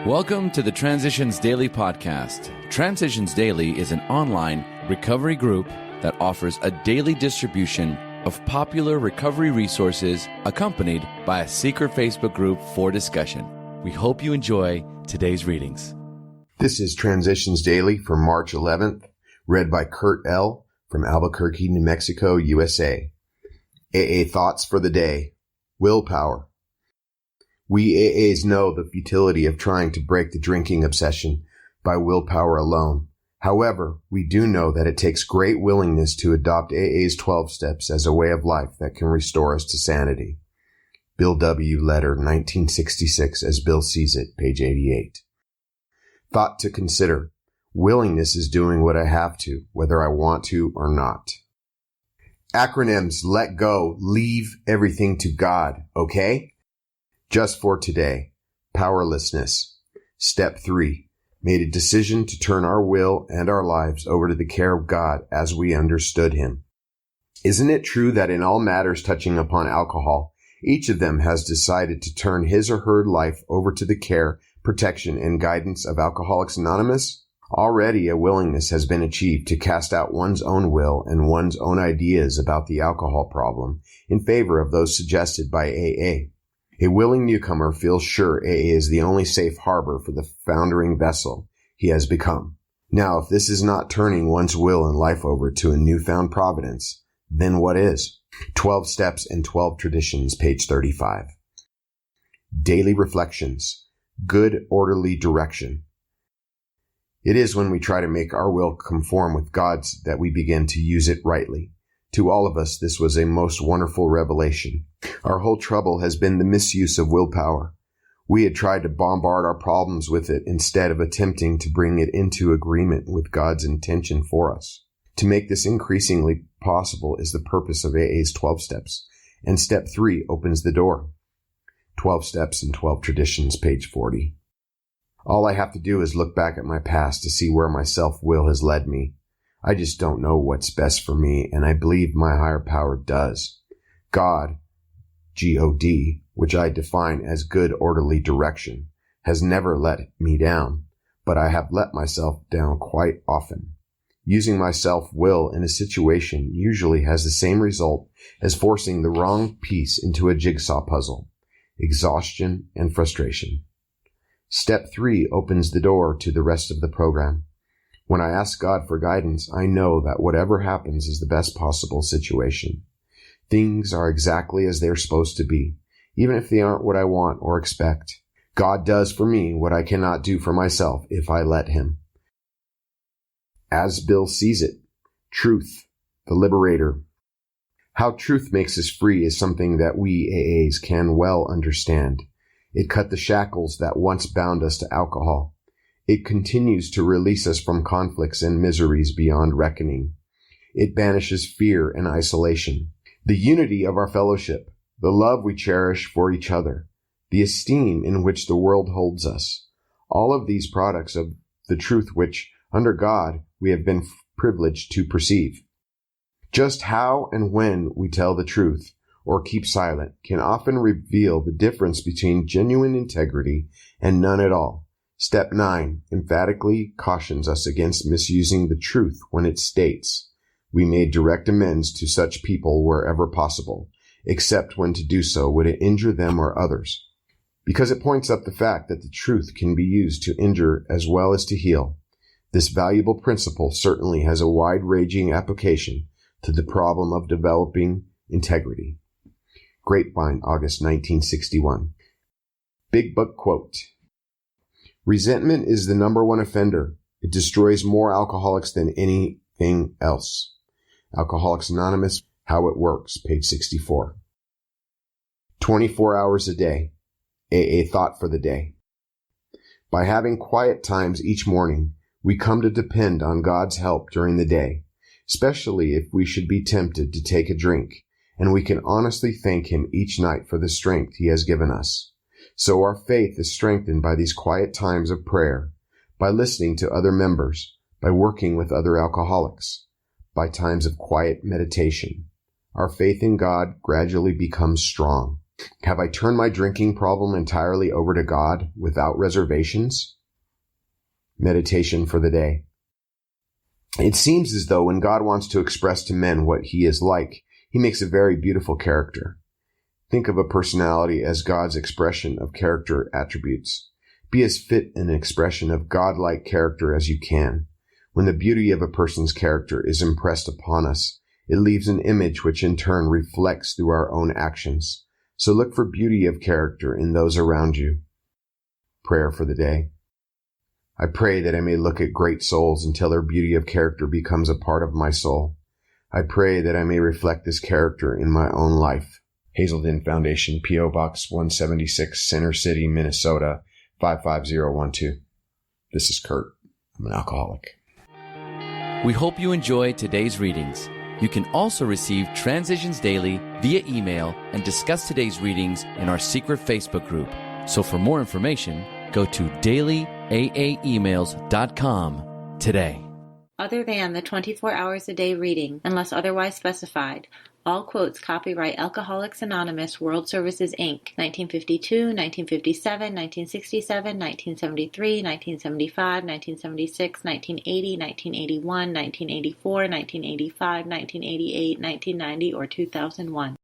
Welcome to the Transitions Daily podcast. Transitions Daily is an online recovery group that offers a daily distribution of popular recovery resources accompanied by a secret Facebook group for discussion. We hope you enjoy today's readings. This is Transitions Daily for March 11th, read by Kurt L. from Albuquerque, New Mexico, USA. AA Thoughts for the Day. Willpower. We AAs know the futility of trying to break the drinking obsession by willpower alone. However, we do know that it takes great willingness to adopt AA's 12 steps as a way of life that can restore us to sanity. Bill W. Letter, 1966, as Bill sees it, page 88. Thought to consider. Willingness is doing what I have to, whether I want to or not. Acronyms: let go, leave everything to God, okay? Just for today. Powerlessness. Step 3. Made a decision to turn our will and our lives over to the care of God as we understood Him. Isn't it true that in all matters touching upon alcohol, each of them has decided to turn his or her life over to the care, protection, and guidance of Alcoholics Anonymous? Already a willingness has been achieved to cast out one's own will and one's own ideas about the alcohol problem in favor of those suggested by AA. A willing newcomer feels sure AA is the only safe harbor for the foundering vessel he has become. Now, if this is not turning one's will and life over to a newfound providence, then what is? 12 Steps and 12 Traditions, page 35. Daily Reflections. Good orderly direction. It is when we try to make our will conform with God's that we begin to use it rightly. To all of us, this was a most wonderful revelation. Our whole trouble has been the misuse of willpower. We had tried to bombard our problems with it instead of attempting to bring it into agreement with God's intention for us. To make this increasingly possible is the purpose of AA's 12 steps, and step 3 opens the door. 12 Steps and 12 Traditions, page 40. All I have to do is look back at my past to see where my self-will has led me. I just don't know what's best for me, and I believe my higher power does. God, G-O-D, which I define as good orderly direction, has never let me down, but I have let myself down quite often. Using my self-will in a situation usually has the same result as forcing the wrong piece into a jigsaw puzzle: exhaustion and frustration. Step 3 opens the door to the rest of the program. When I ask God for guidance, I know that whatever happens is the best possible situation. Things are exactly as they're supposed to be, even if they aren't what I want or expect. God does for me what I cannot do for myself if I let Him. As Bill sees it, truth, the liberator. How truth makes us free is something that we AAs can well understand. It cut the shackles that once bound us to alcohol. It continues to release us from conflicts and miseries beyond reckoning. It banishes fear and isolation. The unity of our fellowship, the love we cherish for each other, the esteem in which the world holds us, all of these products of the truth which, under God, we have been privileged to perceive. Just how and when we tell the truth or keep silent can often reveal the difference between genuine integrity and none at all. Step 9 emphatically cautions us against misusing the truth when it states, "We made direct amends to such people wherever possible, except when to do so would injure them or others," because it points up the fact that the truth can be used to injure as well as to heal. This valuable principle certainly has a wide-ranging application to the problem of developing integrity. Grapevine, August 1961. Big Book Quote. Resentment is the number one offender. It destroys more alcoholics than anything else. Alcoholics Anonymous, How It Works, page 64. 24 hours a day. AA Thought for the Day. By having quiet times each morning, we come to depend on God's help during the day, especially if we should be tempted to take a drink, and we can honestly thank Him each night for the strength He has given us. So our faith is strengthened by these quiet times of prayer, by listening to other members, by working with other alcoholics, by times of quiet meditation. Our faith in God gradually becomes strong. Have I turned my drinking problem entirely over to God without reservations? Meditation for the day. It seems as though when God wants to express to men what he is like, he makes a very beautiful character. Think of a personality as God's expression of character attributes. Be as fit an expression of God-like character as you can. When the beauty of a person's character is impressed upon us, it leaves an image which in turn reflects through our own actions. So look for beauty of character in those around you. Prayer for the day. I pray that I may look at great souls until their beauty of character becomes a part of my soul. I pray that I may reflect this character in my own life. Hazelden Foundation, P.O. Box 176, Center City, Minnesota, 55012. This is Kurt. I'm an alcoholic. We hope you enjoyed today's readings. You can also receive Transitions Daily via email and discuss today's readings in our secret Facebook group. So for more information, go to dailyaaemails.com today. Other than the 24 hours a day reading, unless otherwise specified, all quotes copyright Alcoholics Anonymous World Services, Inc., 1952, 1957, 1967, 1973, 1975, 1976, 1980, 1981, 1984, 1985, 1988, 1990, or 2001.